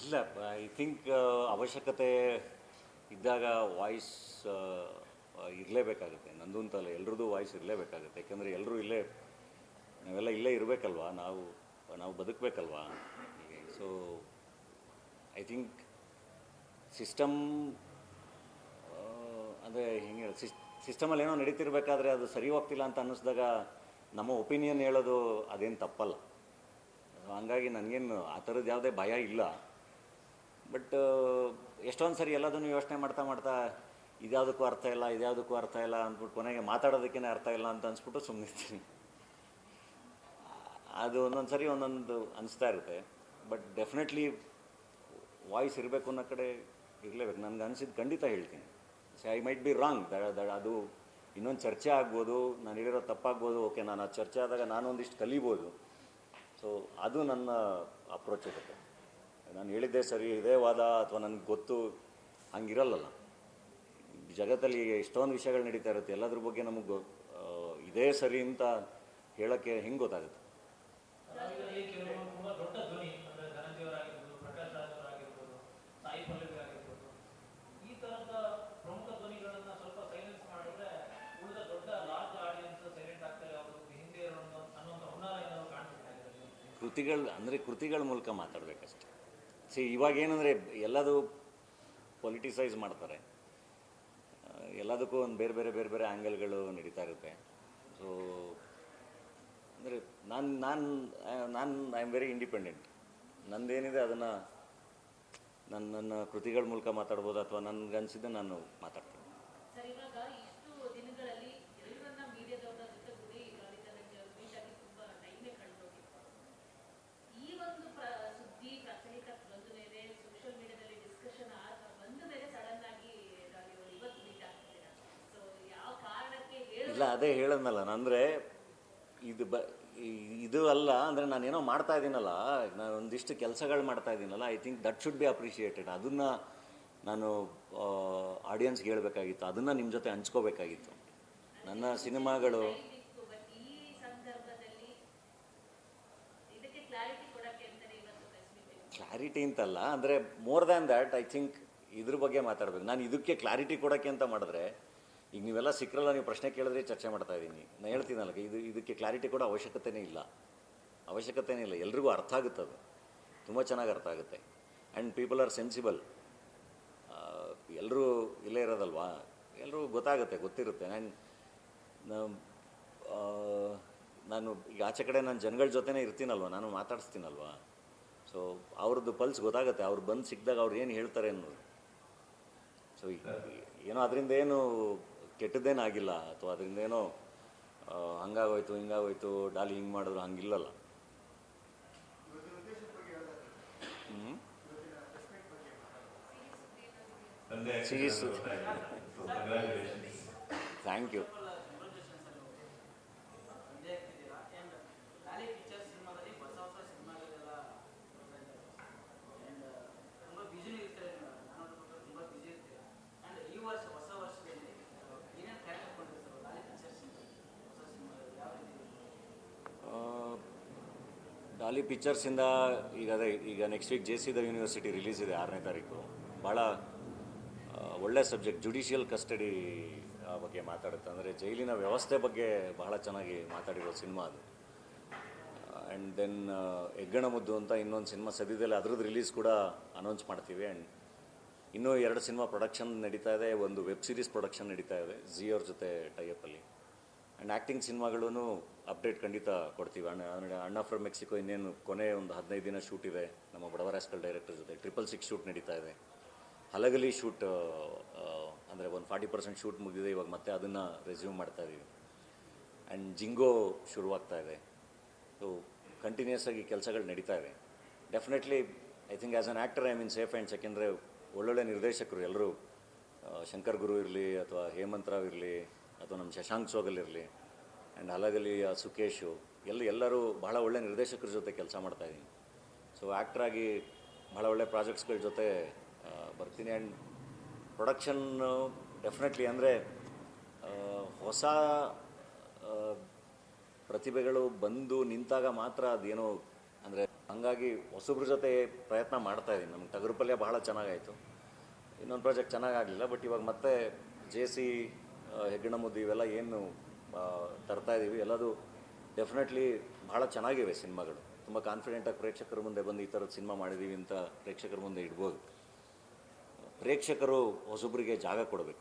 ಇಲ್ಲ, I think ಅವಶ್ಯಕತೆ ಇದ್ದಾಗ ವಾಯ್ಸ್ ಇರಲೇಬೇಕಾಗುತ್ತೆ. ನಂದು ಅಂತಲ್ಲ, ಎಲ್ರದ್ದು ವಾಯ್ಸ್ ಇರಲೇಬೇಕಾಗುತ್ತೆ. ಯಾಕೆಂದರೆ ಎಲ್ಲರೂ ನಾವೆಲ್ಲ ಇಲ್ಲೇ ಇರಬೇಕಲ್ವಾ, ನಾವು ಬದುಕಬೇಕಲ್ವಾ. ಸೊ ಐ ಥಿಂಕ್ ಸಿಸ್ಟಮ್ ಅಂದರೆ ಹಿಂಗೆ ಸಿಸ್ಟಮಲ್ಲಿ ಏನೋ ನಡೀತಿರ್ಬೇಕಾದ್ರೆ ಅದು ಸರಿ ಹೋಗ್ತಿಲ್ಲ ಅಂತ ಅನ್ನಿಸ್ದಾಗ ನಮ್ಮ ಒಪಿನಿಯನ್ ಹೇಳೋದು ಅದೇನು ತಪ್ಪಲ್ಲ. ಹಂಗಾಗಿ ನನಗೇನು ಆ ಥರದ್ದು ಯಾವುದೇ ಭಯ ಇಲ್ಲ. ಬಟ್ ಎಷ್ಟೊಂದು ಸರಿ ಎಲ್ಲದನ್ನು ಯೋಚನೆ ಮಾಡ್ತಾ ಇದ್ಯಾವುದಕ್ಕೂ ಅರ್ಥ ಇಲ್ಲ ಅಂದ್ಬಿಟ್ಟು ಕೊನೆಗೆ ಮಾತಾಡೋದಕ್ಕೇ ಅರ್ಥ ಇಲ್ಲ ಅಂತ ಅನ್ಸ್ಬಿಟ್ಟು ಸುಮ್ಮನಿರ್ತೀನಿ. ಅದು ಒಂದೊಂದು ಸರಿ ಒಂದೊಂದು ಅನಿಸ್ತಾ ಇರುತ್ತೆ. ಬಟ್ ಡೆಫಿನೆಟ್ಲಿ ವಾಯ್ಸ್ ಇರಬೇಕು ಅನ್ನೋ ಕಡೆ ಇರಲೇಬೇಕು. ನನಗೆ ಅನಿಸಿದ್ದು ಖಂಡಿತ ಹೇಳ್ತೀನಿ. ಐ ಮೈಟ್ ಬಿ ರಾಂಗ್, ಅದು ಇನ್ನೊಂದು ಚರ್ಚೆ ಆಗ್ಬೋದು, ನಾನು ಹೇಳಿರೋ ತಪ್ಪಾಗ್ಬೋದು. ಓಕೆ, ನಾನು ಆ ಚರ್ಚೆ ಆದಾಗ ನಾನು ಒಂದಿಷ್ಟು ಕಲಿಬೋದು. ಸೊ ಅದು ನನ್ನ ಅಪ್ರೋಚ್ ಇರುತ್ತೆ. ನಾನು ಹೇಳಿದ್ದೆ ಸರಿ, ಇದೇ ವಾದ ಅಥವಾ ನನಗೆ ಗೊತ್ತು ಹಂಗಿರಲ್ಲ. ಜಗತ್ತಲ್ಲಿ ಎಷ್ಟೊಂದು ವಿಷಯಗಳು ನಡೀತಾ ಇರುತ್ತೆ. ಎಲ್ಲದ್ರ ಬಗ್ಗೆ ನಮಗೆ ಇದೇ ಸರಿ ಅಂತ ಹೇಳೋಕ್ಕೆ ಹೆಂಗೆ ಗೊತ್ತಾಗುತ್ತೆ? ಕೃತಿಗಳ ಮೂಲಕ ಮಾತಾಡಬೇಕಷ್ಟೆ. ಇವಾಗೇನೆಂದರೆ ಎಲ್ಲದೂ ಪೊಲಿಟಿಸೈಸ್ ಮಾಡ್ತಾರೆ. ಎಲ್ಲದಕ್ಕೂ ಒಂದು ಬೇರೆ ಬೇರೆ ಆ್ಯಂಗಲ್ಗಳು ನಡೀತಾ ಇರುತ್ತೆ. ಸೊ ಅಂದರೆ ಐ ಆಮ್ ವೆರಿ ಇಂಡಿಪೆಂಡೆಂಟ್. ನಂದೇನಿದೆ ಅದನ್ನು ನನ್ನ ಕೃತಿಗಳ ಮೂಲಕ ಮಾತಾಡ್ಬೋದು, ಅಥವಾ ನನಗನ್ಸಿದ್ದೆ ನಾನು ಮಾತಾಡ್ತೀನಿ. ಇಲ್ಲ, ಅದೇ ಹೇಳದ್ನಲ್ಲ, ಅಂದರೆ ಇದು ಅಲ್ಲ ಅಂದರೆ ನಾನೇನೋ ಮಾಡ್ತಾ ಇದ್ದೀನಲ್ಲ, ನಾನು ಒಂದಿಷ್ಟು ಕೆಲಸಗಳು ಮಾಡ್ತಾ ಇದ್ದೀನಲ್ಲ, I think that should be appreciated. ಅದನ್ನು ನಾನು ಆಡಿಯನ್ಸ್ಗೆ ಹೇಳಬೇಕಾಗಿತ್ತು, ಅದನ್ನು ನಿಮ್ಮ ಜೊತೆ ಹಂಚ್ಕೋಬೇಕಾಗಿತ್ತು. ನನ್ನ ಸಿನಿಮಾಗಳು ಕ್ಲಾರಿಟಿ ಅಂತಲ್ಲ, ಅಂದರೆ more than that I think ಇದ್ರ ಬಗ್ಗೆ ಮಾತಾಡಬೇಕು. ನಾನು ಇದಕ್ಕೆ ಕ್ಲಾರಿಟಿ ಕೊಡೋಕ್ಕೆ ಅಂತ ಮಾಡಿದ್ರೆ, ಈಗ ನೀವೆಲ್ಲ ಸಿಕ್ಕರಲ್ಲ, ನೀವು ಪ್ರಶ್ನೆ ಕೇಳಿದ್ರೆ ಚರ್ಚೆ ಮಾಡ್ತಾ ಇದ್ದೀನಿ. ನಾನು ಹೇಳ್ತೀನಲ್ಲ, ಇದಕ್ಕೆ ಕ್ಲಾರಿಟಿ ಕೊಡೋ ಅವಶ್ಯಕತೆಯೇ ಇಲ್ಲ. ಎಲ್ರಿಗೂ ಅರ್ಥ ಆಗುತ್ತೆ, ಅದು ತುಂಬ ಚೆನ್ನಾಗಿ ಅರ್ಥ ಆಗುತ್ತೆ. And people are sensible. ಎಲ್ಲರೂ ಇಲ್ಲೇ ಇರೋದಲ್ವಾ, ಎಲ್ಲರೂ ಗೊತ್ತಿರುತ್ತೆ. ನಾನು ಈಗ ಆಚೆ ಕಡೆ ನಾನು ಜನಗಳ ಜೊತೆನೇ ಇರ್ತೀನಲ್ವ, ನಾನು ಮಾತಾಡಿಸ್ತೀನಲ್ವ. ಸೊ ಅವ್ರದ್ದು ಪಲ್ಸ್ ಗೊತ್ತಾಗುತ್ತೆ, ಅವ್ರು ಬಂದು ಸಿಕ್ಕಿದಾಗ ಅವ್ರು ಏನು ಹೇಳ್ತಾರೆ ಅನ್ನೋದು. ಸೊ ಏನೋ ಅದರಿಂದ ಏನು ಕೆಟ್ಟದ್ದೇನಾಗಿಲ್ಲ, ಅಥವಾ ಅದರಿಂದ ಏನೋ ಹಂಗಾಗೋಯ್ತು ಹಿಂಗಾಗೋಯ್ತು, ಡಾಲಿ ಹಿಂಗೆ ಮಾಡಿದ್ರು, ಹಂಗಿಲ್ಲಲ್ಲ. Thank you. ಡಾಲಿ ಪಿಕ್ಚರ್ಸಿಂದ ಈಗ next week JC the university release ಇದೆ, 6ನೇ ತಾರೀಕು. ಭಾಳ ಒಳ್ಳೆ ಸಬ್ಜೆಕ್ಟ್, ಜುಡಿಷಿಯಲ್ ಕಸ್ಟಡಿ ಬಗ್ಗೆ ಮಾತಾಡುತ್ತೆ. ಅಂದರೆ ಜೈಲಿನ ವ್ಯವಸ್ಥೆ ಬಗ್ಗೆ ಬಹಳ ಚೆನ್ನಾಗಿ ಮಾತಾಡಿರೋ ಸಿನಿಮಾ ಅದು. ಆ್ಯಂಡ್ ದೆನ್ ಹೆಗ್ಗಣ ಮುದ್ದು ಅಂತ ಇನ್ನೊಂದು ಸಿನಿಮಾ ಸದ್ಯದಲ್ಲಿ ಅದ್ರದ್ದು ರಿಲೀಸ್ ಕೂಡ ಅನೌನ್ಸ್ ಮಾಡ್ತೀವಿ. ಆ್ಯಂಡ್ ಇನ್ನೂ 2 ಸಿನಿಮಾ ಪ್ರೊಡಕ್ಷನ್ ನಡೀತಾ ಇದೆ, ಒಂದು ವೆಬ್ ಸೀರೀಸ್ ಪ್ರೊಡಕ್ಷನ್ ನಡೀತಾ ಇದೆ ಅವ್ರ ಜೊತೆ ಟೈಅಪ್ಪಲ್ಲಿ. ಆ್ಯಂಡ್ ಆ್ಯಕ್ಟಿಂಗ್ ಸಿನಿಮಾಗಳೂ ಅಪ್ಡೇಟ್ ಖಂಡಿತ ಕೊಡ್ತೀವಿ. ಅಣ್ಣ ಫ್ರಮ್ ಮೆಕ್ಸಿಕೋ ಇನ್ನೇನು ಕೊನೆ ಒಂದು 15 ದಿನ ಶೂಟ್ ಇದೆ ನಮ್ಮ ಬಡವರ ಹೈಸ್ಕೂಲ್ ಡೈರೆಕ್ಟರ್ ಜೊತೆ. 666 ಶೂಟ್ ನಡೀತಾ ಇದೆ. ಹಲಗಲಿ ಶೂಟ್ ಅಂದರೆ ಒಂದು 40% ಶೂಟ್ ಮುಗಿದಿದೆ, ಇವಾಗ ಮತ್ತೆ ಅದನ್ನು ರೆಸ್ಯೂಮ್ ಮಾಡ್ತಾಯಿದ್ದೀವಿ. ಆ್ಯಂಡ್ ಜಿಂಗೋ ಶುರುವಾಗ್ತಾ ಇದೆ. ಸೊ ಕಂಟಿನ್ಯೂಸ್ ಆಗಿ ಕೆಲಸಗಳು ನಡೀತಾ ಇದೆ. Definitely I think as an actor I mean safe and ಯಾಕೆಂದರೆ ಒಳ್ಳೊಳ್ಳೆ ನಿರ್ದೇಶಕರು ಎಲ್ಲರೂ, ಶಂಕರ್ ಗುರು ಇರಲಿ, ಅಥವಾ ಹೇಮಂತ್ ರಾವ್ ಇರಲಿ, ಅಥವಾ ನಮ್ಮ ಶಶಾಂಕ್ ಸೋಗಲ್ ಇರಲಿ, ಆ್ಯಂಡ್ ಹಲಗಲಿ ಸುಕೇಶು, ಎಲ್ಲರೂ ಬಹಳ ಒಳ್ಳೆ ನಿರ್ದೇಶಕರ ಜೊತೆ ಕೆಲಸ ಮಾಡ್ತಾಯಿದ್ದೀನಿ. ಸೊ ಆ್ಯಕ್ಟ್ರಾಗಿ ಭಾಳ ಒಳ್ಳೆ ಪ್ರಾಜೆಕ್ಟ್ಸ್ಗಳ ಜೊತೆ ಬರ್ತೀನಿ. ಆ್ಯಂಡ್ ಪ್ರೊಡಕ್ಷನ್ನು ಡೆಫಿನೆಟ್ಲಿ ಅಂದರೆ ಹೊಸ ಪ್ರತಿಭೆಗಳು ಬಂದು ನಿಂತಾಗ ಮಾತ್ರ ಅದೇನೋ ಅಂದರೆ ಹಂಗಾಗಿ ಹೊಸಬ್ರ ಜೊತೆ ಪ್ರಯತ್ನ ಮಾಡ್ತಾ ಇದ್ದೀನಿ. ನಮ್ಗೆ ಟಗರು ಪಲ್ಯ ಭಾಳ ಚೆನ್ನಾಗಾಯಿತು, ಇನ್ನೊಂದು ಪ್ರಾಜೆಕ್ಟ್ ಚೆನ್ನಾಗಾಗಲಿಲ್ಲ. ಬಟ್ ಇವಾಗ ಮತ್ತೆ ಜೇಸಿ, ಹೆಗ್ಗಣ ಮುದ್ದು ಇವೆಲ್ಲ ಏನು ತರ್ತಾ ಇದ್ದೀವಿ, ಎಲ್ಲದು ಡೆಫಿನೆಟ್ಲಿ ಭಾಳ ಚೆನ್ನಾಗಿವೆ ಸಿನಿಮಾಗಳು. ತುಂಬ ಕಾನ್ಫಿಡೆಂಟಾಗಿ ಪ್ರೇಕ್ಷಕರ ಮುಂದೆ ಬಂದು ಈ ಥರದ ಸಿನಿಮಾ ಮಾಡಿದ್ದೀವಿ ಅಂತ ಪ್ರೇಕ್ಷಕರ ಮುಂದೆ ಇಡ್ಬೋದು. ಪ್ರೇಕ್ಷಕರು ಹೊಸಬ್ರಿಗೆ ಜಾಗ ಕೊಡಬೇಕು.